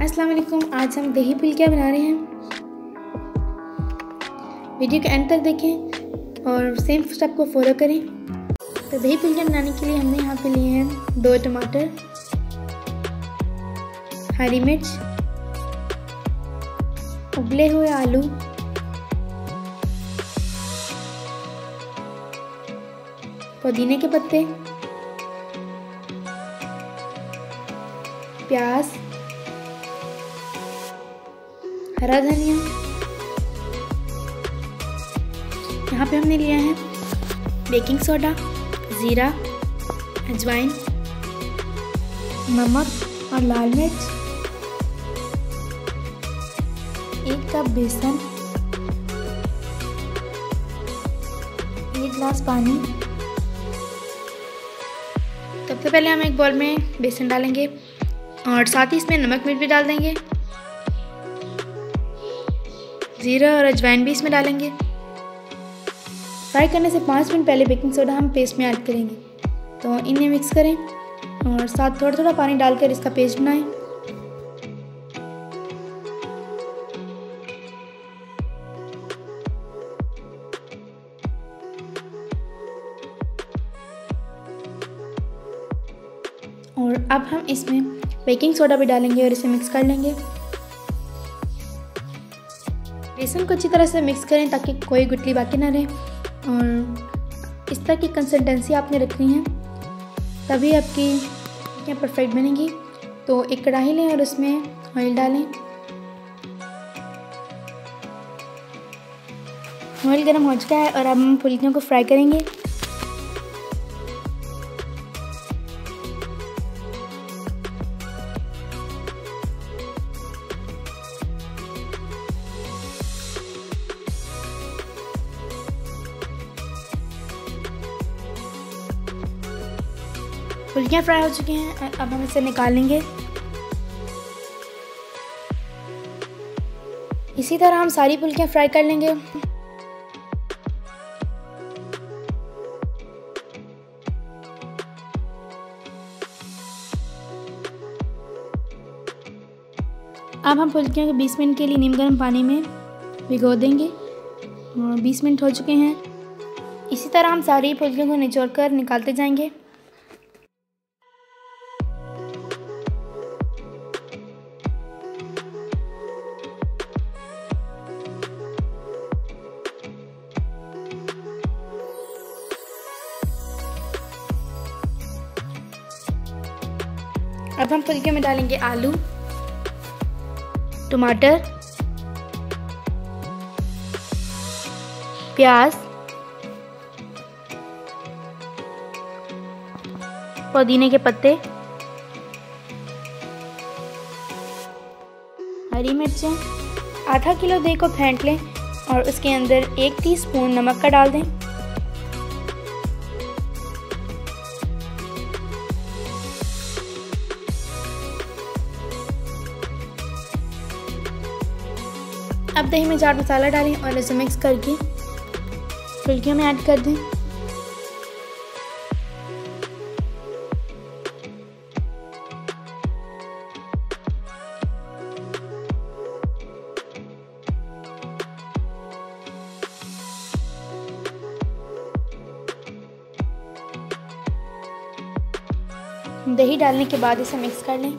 अस्सलाम वालेकुम। आज हम दही फुल्कियाँ बना रहे हैं। वीडियो के एंड तक देखें और सेम स्टेप को फॉलो करें। तो दही फुल्कियाँ बनाने के लिए हमने यहाँ पे लिए हैं 2 टमाटर, हरी मिर्च, उबले हुए आलू, पुदीने के पत्ते, प्याज, हरा धनिया। यहाँ पे हमने लिया है बेकिंग सोडा, ज़ीरा, अजवाइन, नमक और लाल मिर्च, 1 कप बेसन, 1 गिलास पानी। सबसे पहले हम एक बाउल में बेसन डालेंगे और साथ ही इसमें नमक मिर्च भी डाल देंगे। ज़ीरा और अजवाइन भी इसमें डालेंगे। फ्राई करने से 5 मिनट पहले बेकिंग सोडा हम पेस्ट में ऐड करेंगे। तो इन्हें मिक्स करें और साथ थोड़ा थोड़ा पानी डालकर इसका पेस्ट बनाएं। और अब हम इसमें बेकिंग सोडा भी डालेंगे और इसे मिक्स कर लेंगे। बेसन को अच्छी तरह से मिक्स करें ताकि कोई गुठली बाकी ना रहे और इस तरह की कंसिस्टेंसी आपने रखनी है, तभी आपकी क्या परफेक्ट बनेगी। तो एक कढ़ाई लें और उसमें ऑयल डालें। ऑयल गर्म हो चुका है और अब हम फुल्कियों को फ्राई करेंगे। फुल्कियाँ फ्राई हो चुकी हैं, अब हम इसे निकालेंगे। इसी तरह हम सारी फुल्कियाँ फ्राई कर लेंगे। अब हम फुल्कियों को 20 मिनट के लिए नीम गर्म पानी में भिगो देंगे और 20 मिनट हो चुके हैं। इसी तरह हम सारी फुल्कियों को निचोड़ कर निकालते जाएंगे। अब हम फुल्कियों में डालेंगे आलू, टमाटर, प्याज, पुदीने के पत्ते, हरी मिर्चें। आधा किलो दही को फेंट लें और उसके अंदर 1 टीस्पून नमक का डाल दें। अब दही में चाट मसाला डालें और इसे मिक्स करके फुल्कियों में ऐड कर दें। दही डालने के बाद इसे मिक्स कर लें।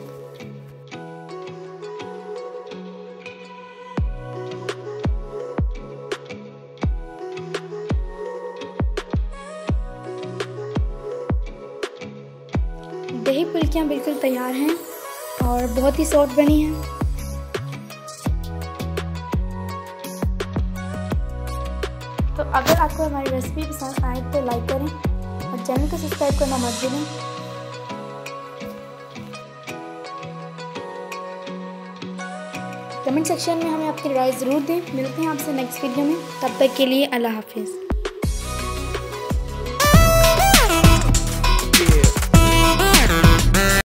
दही फुल्कियाँ बिल्कुल तैयार हैं और बहुत ही सॉफ्ट बनी हैं। तो अगर आपको हमारी रेसिपी पसंद आए तो लाइक करें और चैनल को सब्सक्राइब करना मत भूलें। कमेंट सेक्शन में हमें आपकी राय ज़रूर दें। मिलते हैं आपसे नेक्स्ट वीडियो में, तब तक के लिए अल्लाह हाफिज़।